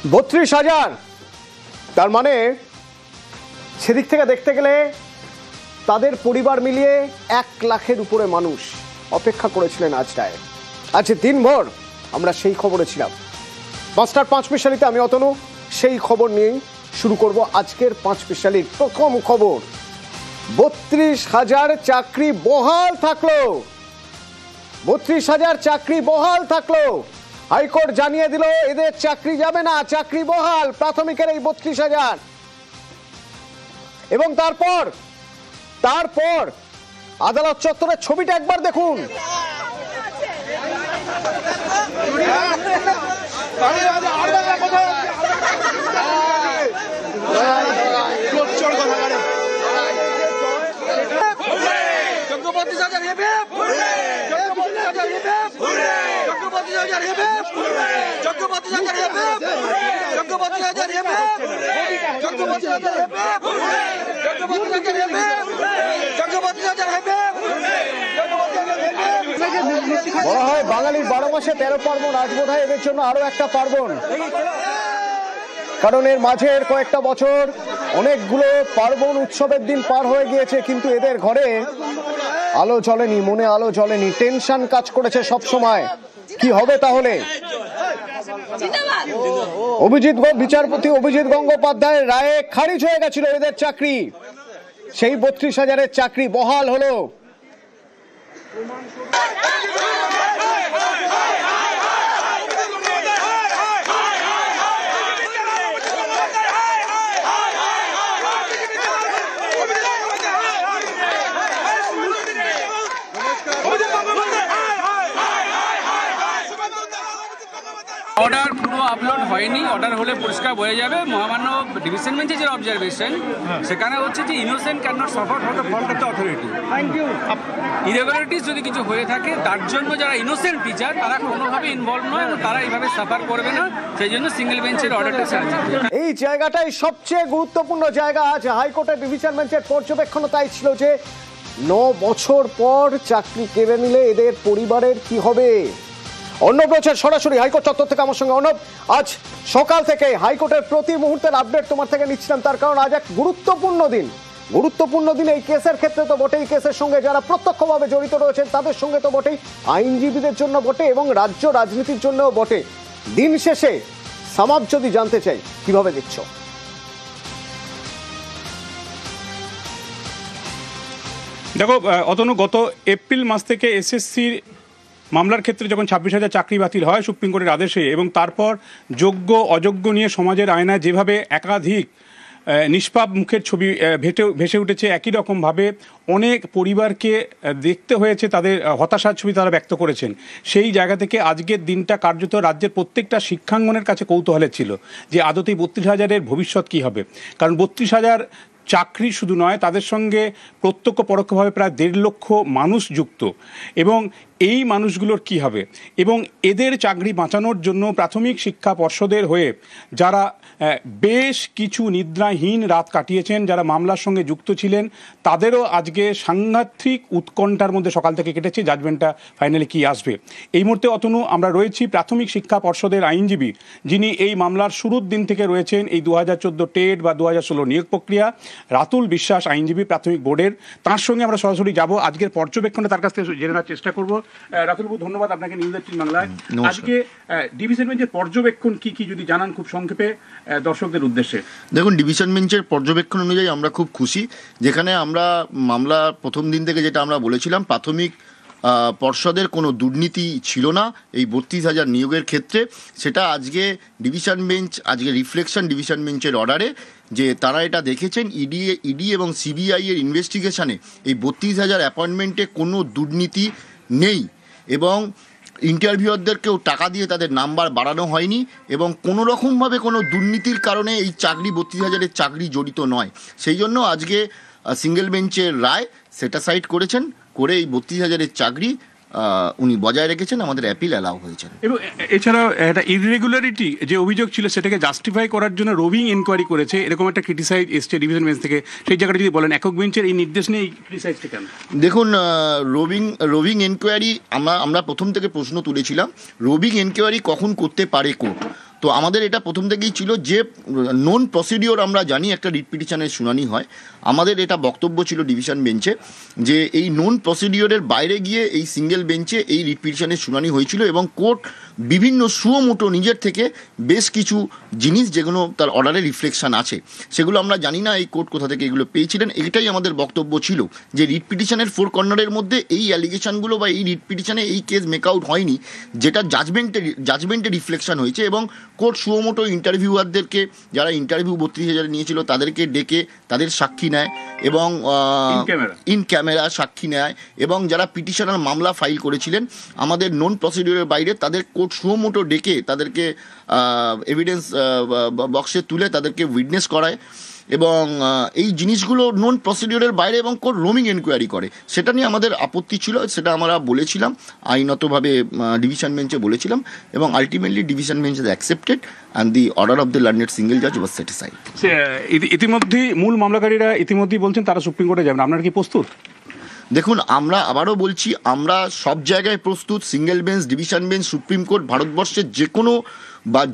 32,000, তার মানে সেদিক থেকে দেখতে গেলে তাদের পরিবার মিলিয়ে 1 লাখের উপরে মানুষ অপেক্ষা করেছিলেন আজটায়। আজ দিনভর আমরা সেই খবরে ছিলাম। 5টার 5 স্পেশালিতে আমি অতনু সেই খবর নিয়েই শুরু করব আজকের 5 স্পেশালির প্রথম খবর। 32,000 চাকরি বহাল থাকলো, 32,000 চাকরি বহাল থাকলো। হাইকোর্ট জানিয়ে দিল এদের চাকরি যাবে না, চাকরি বহাল প্রাথমিকের এই 32,000। এবং তারপর আদালত চত্বরের ছবিটা একবার দেখুন। বলা হয় বাঙালির 12 মাসে 13 পার্বণ, আজ বোধ হয় এদের জন্য আরো একটা পার্বণ। কারণ এর মাঝের কয়েকটা বছর অনেকগুলো পার্বণ উৎসবের দিন পার হয়ে গিয়েছে, কিন্তু এদের ঘরে আলো জ্বলেনি, মনে আলো জ্বলেনি, টেনশন কাজ করেছে সব সময়। কি হবে তাহলে? বিচারপতি অভিজিৎ গঙ্গোপাধ্যায়ের রায়ে খারিজ হয়ে গেছিল এদের চাকরি, সেই 32,000-এর চাকরি বহাল হলো। অর্ডার পুরো আপলোড হয়নি, অর্ডার হলে পরিষ্কার হয়ে যাবে। মহামান্য ডিভিশন বেঞ্চে যে অবজারভেশন, সেখানে হচ্ছে যে innocent can not suffer for the fault of the authority. Irregularities যদি কিছু হয়ে থাকে, তার জন্য যারা ইনোসেন্ট টিচার তারা কোনোভাবে ইনভলভ নয় এবং তারা এইভাবে সাফার করবে না, সেই জন্য সিঙ্গেল বেঞ্চের অর্ডারটা চাইছে। এই জায়গাটাই সবচেয়ে গুরুত্বপূর্ণ জায়গা। আজ হাইকোর্টের ডিভিশন বেঞ্চের পর্যবেক্ষণ তাই ছিল যে 9 বছর পর চাকরি কেড়ে নিলে এদের পরিবারের কি হবে। অর্ণব রয়েছে সরাসরি হাইকোর্ট চত্বর থেকে আমার সঙ্গে। অর্ণব, আজ সকাল থেকে হাইকোর্টের প্রতি মুহূর্তের আপডেট তোমার থেকে নিচ্ছিলাম, তার কারণ আজ এক গুরুত্বপূর্ণ দিন এই কেসের ক্ষেত্রে তো বটেই, কেসের সঙ্গে যারা প্রত্যক্ষভাবে জড়িত রয়েছেন তাদের সঙ্গে তো বটেই, আইনজীবীদের জন্য বটে এবং রাজ্য রাজনীতির জন্যও বটে। দিন শেষে সামাপ যদি জানতে চাই, কিভাবে দেখছো? দেখো অতনু, গত এপ্রিল মাস থেকে এসএসসির মামলার ক্ষেত্রে যখন 26,000 চাকরি বাতিল হয় সুপ্রিম কোর্টের আদেশে, এবং তারপর যোগ্য অযোগ্য নিয়ে সমাজের আয়নায় যেভাবে একাধিক নিষ্পাপ মুখের ছবি ভেসে উঠেছে, একই রকমভাবে অনেক পরিবারকে দেখতে হয়েছে, তাদের হতাশার ছবি তারা ব্যক্ত করেছেন। সেই জায়গা থেকে আজকের দিনটা কার্যত রাজ্যের প্রত্যেকটা শিক্ষাঙ্গনের কাছে কৌতূহলের ছিল যে আদতেই 32,000-এর ভবিষ্যৎ কী হবে। কারণ 32,000 চাকরি শুধু নয়, তাদের সঙ্গে প্রত্যক্ষ পরোক্ষভাবে প্রায় 1.5 লক্ষ মানুষ যুক্ত, এবং এই মানুষগুলোর কি হবে। এবং এদের চাকরি বাঁচানোর জন্য প্রাথমিক শিক্ষা পর্ষদের হয়ে যারা বেশ কিছু নিদ্রাহীন রাত কাটিয়েছেন, যারা মামলার সঙ্গে যুক্ত ছিলেন, তাদেরও আজকে সাংঘাতিক উৎকণ্ঠার মধ্যে সকাল থেকে কেটেছে জাজমেন্টটা ফাইনালি কি আসবে। এই মুহূর্তে অতনু আমরা রয়েছি প্রাথমিক শিক্ষা পর্ষদের আইনজীবী, যিনি এই মামলার শুরুর দিন থেকে রয়েছেন, এই 2014 টেট বা 2016 নিয়োগ প্রক্রিয়া, রাতুল বিশ্বাস আইনজীবী প্রাথমিক বোর্ডের। তার সঙ্গে আমরা সরাসরি যাব, আজকের পর্যবেক্ষণে তার কাছ থেকে জেনে নেওয়ার চেষ্টা করব। রাতুলবাবু, ধন্যবাদ আপনাকে নিউজ 18 বাংলায়। আজকে ডিভিশন বেঞ্চের পর্যবেক্ষণ কি যদি জানান খুব সংক্ষেপে দর্শকদের উদ্দেশ্যে। দেখুন, ডিভিশন বেঞ্চের পর্যবেক্ষণ অনুযায়ী আমরা খুব খুশি, যেখানে আমরা মামলা প্রথম দিন থেকে যেটা আমরা বলেছিলাম, প্রাথমিক পর্ষদের কোনো দুর্নীতি ছিল না এই 32,000 নিয়োগের ক্ষেত্রে, সেটা আজকে ডিভিশন বেঞ্চ, আজকে রিফ্লেকশন ডিভিশন বেঞ্চের অর্ডারে যে তারা এটা দেখেছেন ইডি এবং সিবিআই এর ইনভেস্টিগেশনে এই 32,000 অ্যাপয়েন্টমেন্টে কোনো দুর্নীতি নেই, এবং ইন্টারভিউয়ারদেরকেও টাকা দিয়ে তাদের নাম্বার বাড়ানো হয়নি, এবং কোনো রকমভাবে কোনো দুর্নীতির কারণে এই চাকরি 32,000-এর চাকরি জড়িত নয়। সেই জন্য আজকে সিঙ্গেল বেঞ্চের রায় সেটাসাইড করেছেন, করে এই 32,000-এর চাকরি উনি বজায় রেখেছেন, আমাদের অ্যাপিল অ্যালাউ হয়েছে। এবং এছাড়াও একটা ইররেগুলারিটি যে অভিযোগ ছিল সেটাকে জাস্টিফাই করার জন্য রোভিং এনকোয়ারি করেছে, এরকম একটা ক্রিটিসাইজ এসছে ডিভিশন বেঞ্চ থেকে। সেই জায়গাটা যদি বলেন, একক বেঞ্চের এই নির্দেশ নিয়ে এই ক্রিটিসাইজটা কেন? দেখুন, রোভিং এনকোয়ারি আমরা প্রথম থেকে প্রশ্ন তুলেছিলাম, রোভিং এনকোয়ারি কখন করতে পারে কোর্ট। তো আমাদের এটা প্রথম থেকেই ছিল যে নন প্রসিডিওর আমরা জানি একটা রিট পিটিশনের শুনানি হয়, আমাদের এটা বক্তব্য ছিল ডিভিশন বেঞ্চে যে এই নন প্রসিডিওরের বাইরে গিয়ে এই সিঙ্গেল বেঞ্চে এই রিট পিটিশনের শুনানি হয়েছিল এবং কোর্ট বিভিন্ন সুমোটো নিজের থেকে বেশ কিছু জিনিস যেগুলো তার অর্ডারে রিফ্লেকশন আছে সেগুলো আমরা জানি না এই কোর্ট কোথা থেকে এগুলো পেয়েছিলেন। এটাই আমাদের বক্তব্য ছিল যে রিট পিটিশনের 4 কর্নারের মধ্যে এই অ্যালিগেশনগুলো বা এই রিট পিটিশনে এই কেস মেক আউট হয়নি, যেটা জাজমেন্টে রিফ্লেকশন হয়েছে এবং কোর্ট সুমোটো ইন্টারভিউয়ারদেরকে যারা ইন্টারভিউ 32,000 নিয়েছিল তাদেরকে ডেকে তাদের সাক্ষী নেয় এবং ইন ক্যামেরা সাক্ষী নেয় এবং যারা পিটিশনার মামলা ফাইল করেছিলেন আমাদের নন প্রসিডিওরের বাইরে তাদের কোর্ট সুমোটো ডেকে তাদেরকে এভিডেন্স বক্সে তুলে তাদেরকে উইটনেস করায় এবং এই জিনিসগুলো নন প্রসিডিওরের বাইরে এবং কোর্ট রোমিং এনকোয়ারি করে, সেটা নিয়ে আমাদের আপত্তি ছিল, সেটা আমরা বলেছিলাম আইনতভাবে ডিভিশন বেঞ্চে বলেছিলাম এবং ultimately division bench has accepted and the order of the learned single জাজ ওয়াজ স্যাটিসফাইড। ইতিমধ্যেই মূল মামলাকারীরা ইতিমধ্যেই বলছেন তারা সুপ্রিম কোর্টে যাবেন, আপনারা কি প্রস্তুত? দেখুন, আমরা আবারও বলছি আমরা সব জায়গায় প্রস্তুত, single bench, division bench, supreme court, ভারতবর্ষের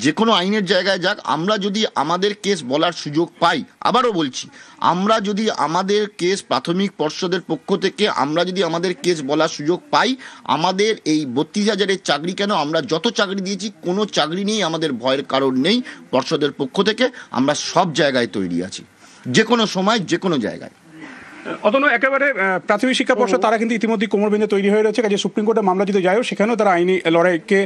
যে কোনো আইনের জায়গায় যাক, আমরা যদি আমাদের কেস বলার সুযোগ পাই, আবারও বলছি আমরা যদি আমাদের কেস প্রাথমিক পর্ষদের পক্ষ থেকে আমরা যদি আমাদের কেস বলার সুযোগ পাই, আমাদের এই 32,000-এর চাকরি কেন, আমরা যত চাকরি দিয়েছি কোনো চাকরি নেই, আমাদের ভয়ের কারণ নেই, পর্ষদের পক্ষ থেকে আমরা সব জায়গায় তৈরি আছি, যে কোনো সময় যে কোনো জায়গায়। অতনু, একেবারে প্রাথমিক শিক্ষা পর্ষদ তারা কিন্তু ইতিমধ্যে কোমর বেঁধে তৈরি হয়ে রয়েছে, কাজে সুপ্রিম কোর্টে মামলা যদি যায়ও সেখানেও তারা আইনি লড়াইকে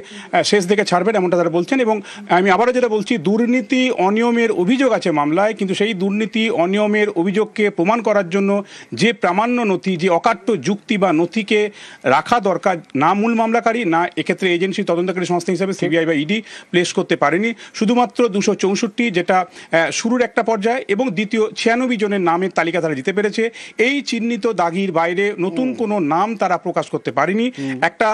শেষ দিকে ছাড়বেন এমনটা তারা বলছেন। এবং আমি আবারও যেটা বলছি, দুর্নীতি অনিয়মের অভিযোগ আছে মামলায়, কিন্তু সেই দুর্নীতি অনিয়মের অভিযোগকে প্রমাণ করার জন্য যে প্রামাণ্য নথি, যে অকাট্য যুক্তি বা নথিকে রাখা দরকার, না মূল মামলাকারী না এক্ষেত্রে এজেন্সি তদন্তকারী সংস্থা হিসেবে সিবিআই বা ইডি প্লেস করতে পারেনি। শুধুমাত্র 264 যেটা শুরুর একটা পর্যায়ে এবং দ্বিতীয় 96 জনের নামের তালিকা তারা দিতে পেরেছে। এই চিহ্নিত দাগির বাইরে নতুন কোনো নাম তারা প্রকাশ করতে পারেনি। একটা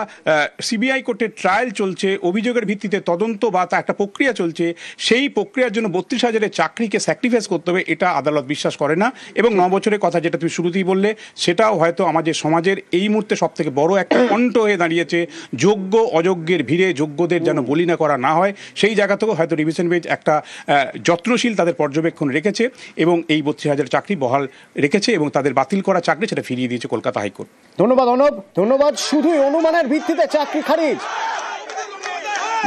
সিবিআই কোর্টের ট্রায়াল চলছে, অভিযোগের ভিত্তিতে তদন্ত বা তা একটা প্রক্রিয়া চলছে, সেই প্রক্রিয়ার জন্য 32,000-এর চাকরিকে স্যাক্রিফাইস করতে হবে, এটা আদালত বিশ্বাস করে না। এবং 9 বছরের কথা যেটা তুমি শুরুতেই বললে, সেটাও হয়তো আমাদের সমাজের এই মুহূর্তে সব থেকে বড় একটা কণ্ঠ হয়ে দাঁড়িয়েছে। যোগ্য অযোগ্যের ভিড়ে যোগ্যদের যেন বলি না করা না হয়, সেই জায়গা থেকেও হয়তো ডিভিশন বেঞ্চ একটা যত্নশীল তাদের পর্যবেক্ষণ রেখেছে এবং এই 32,000 চাকরি বহাল রেখেছে এবং তাদের বাতিল করা চাকরি সেটা ফিরিয়ে দিয়েছে কলকাতা হাইকোর্ট। ধন্যবাদ অনব, ধন্যবাদ। শুধুই অনুমানের ভিত্তিতে চাকরি খারিজ,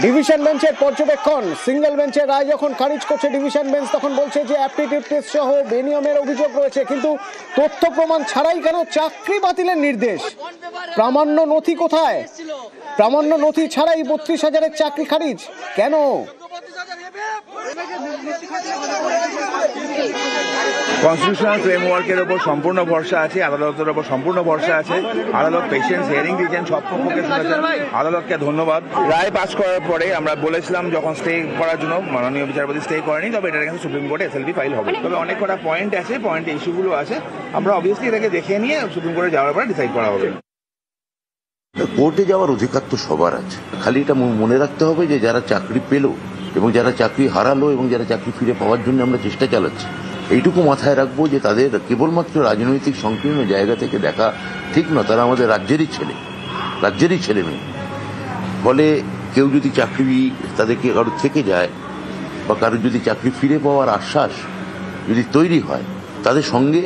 ডিভিশন বেঞ্চের পর্যবেক্ষণ, সিঙ্গেল বেঞ্চের রায় যখন খারিজ করছে ডিভিশন বেঞ্চ তখন বলছে যে অ্যাপটিটিউড টেস্ট সহ বেনিয়মের অভিযোগ রয়েছে, কিন্তু তথ্য প্রমাণ ছাড়াই কেন চাকরি বাতিলের নির্দেশ? প্রামাণ্য নথি কোথায়? প্রামাণ্য নথি ছাড়াই 32,000-এর চাকরি খারিজ কেন? কনস্টিটিউশনাল ফ্রেমওয়ার্কের ওপর সম্পূর্ণ ভরসা আছে, আদালতের ওপর সম্পূর্ণ ভরসা আছে। আদালত পেশেন্স হিয়ারিং দিয়েছেন, সব পক্ষকে শুনেছেন, আদালতকে ধন্যবাদ। রায় পাস করার পরে আমরা বলেছিলাম যখন স্টে করার জন্য, মাননীয় বিচারপতি স্টে করেনি, তবে এটার কিন্তু সুপ্রিম কোর্টে এসএলপি ফাইল হবে। তবে অনেক কটা পয়েন্ট আছে, পয়েন্ট ইস্যুগুলো আছে, আমরা অবভিয়াসলি এটাকে দেখে নিয়ে সুপ্রিম কোর্টে যাওয়ার পরে ডিসাইড করা হবে। কোর্টে যাওয়ার অধিকার তো সবার আছে, খালি এটা মনে রাখতে হবে যে যারা চাকরি পেল এবং যারা চাকরি হারালো এবং যারা চাকরি ফিরে পাওয়ার জন্য আমরা চেষ্টা চালাচ্ছি, এইটুকু মাথায় রাখবো যে তাদের কেবলমাত্র রাজনৈতিক সংকীর্ণ জায়গা থেকে দেখা ঠিক না। তারা আমাদের রাজ্যেরই ছেলে মেয়ে। ফলে কেউ যদি চাকরি তাদেরকে কারোর থেকে যায় বা কারোর যদি চাকরি ফিরে পাওয়ার আশ্বাস যদি তৈরি হয়, তাদের সঙ্গে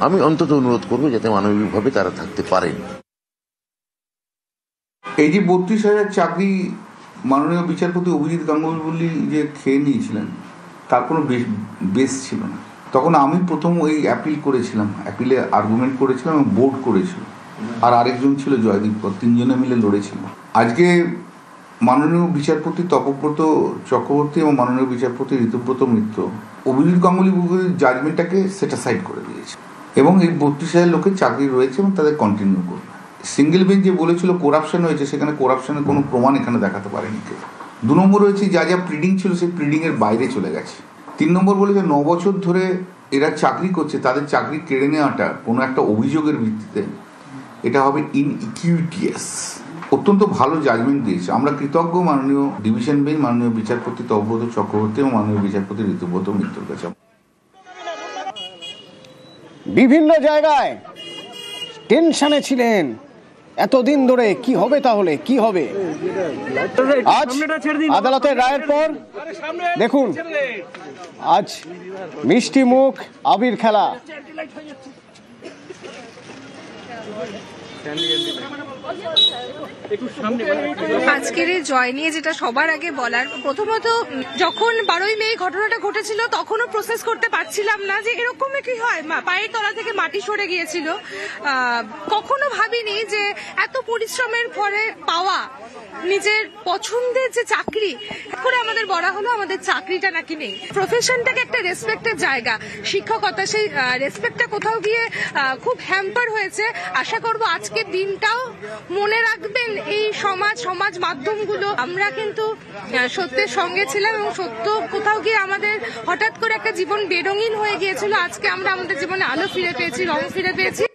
আমি অন্তত অনুরোধ করবো যাতে মানবিকভাবে তারা থাকতে পারেন। এই যে 32,000 চাকরি মাননীয় বিচারপতি অভিজিৎ গাঙ্গুলি যে খেয়ে নিয়েছিলেন, তার কোনো বেস ছিল না। তখন আমি প্রথম ওই অ্যাপিল করেছিলাম, অ্যাপিলে আর্গুমেন্ট করেছিলাম এবং বোর্ড করেছিল, আর আরেকজন ছিল জয়দীপ কর, 3 জনে মিলে লড়েছিল। আজকে মাননীয় বিচারপতি তপব্রত চক্রবর্তী এবং মাননীয় বিচারপতি ঋতুব্রত মিত্র অভিজিৎ গাঙ্গুলি জাজমেন্টটাকে সেটাসাইড করে দিয়েছে এবং এই 32,000 লোকের চাকরি রয়েছে এবং তাদের কন্টিনিউ করবে। সিঙ্গেল বেঞ্চ যে বলেছিল করাপশন হয়েছে, সেখানে করাপশনের কোনো প্রমাণ এখানে দেখাতে পারেনি কেউ। 2 নম্বর হয়েছে যা যা প্রিডিং ছিল সেই প্রিডিংয়ের বাইরে চলে গেছে। 3 নম্বর বলেছে 9 বছর ধরে এরা চাকরি করছে, তাদের চাকরি কেড়ে নেওয়াটা কোনো একটা অভিযোগের ভিত্তিতে এটা হবে ইনইকুইটিয়াস। অত্যন্ত ভালো জাজমেন্ট দিয়েছে, আমরা কৃতজ্ঞ মাননীয় ডিভিশন বেঞ্চ, মাননীয় বিচারপতি তপব্রত চক্রবর্তী এবং মাননীয় বিচারপতি ঋতুব্রত মিত্রর কাছে। বিভিন্ন জায়গায় টেনশনে ছিলেন এতদিন ধরে কি হবে, তাহলে কি হবে? আজ আদালতের রায়ের পর দেখুন, আজ মিষ্টি মুখ, আবির খেলা। আজকের এই জয় নিয়ে যেটা সবার আগে বলার, প্রথমত যখন 12ই মে ঘটনাটা ঘটেছিল তখনও প্রসেস করতে পারছিলাম না যে এরকম কি হয়, পায়ের তলা থেকে মাটি সরে গিয়েছিল। কখনো ভাবিনি যে এত পরিশ্রমের পরে পাওয়া নিজের পছন্দের যে চাকরি করে আমাদের বলা হলো আমাদের চাকরিটা নাকি নেই। প্রফেশনটাকে একটা রেসপেক্টের জায়গা, শিক্ষকতা, সেই রেসপেক্টটা কোথাও গিয়ে খুব হ্যাম্পার হয়েছে। আশা করব আজকের দিনটাও মনে রাখবেন এই সমাজ মাধ্যমগুলো। আমরা কিন্তু সত্যের সঙ্গে ছিলাম এবং সত্য কোথাও গিয়ে আমাদের হঠাৎ করে একটা জীবন বেরঙিন হয়ে গিয়েছিল। আজকে আমরা আমাদের জীবনে আলো ফিরে পেয়েছি, রং ফিরে পেয়েছি।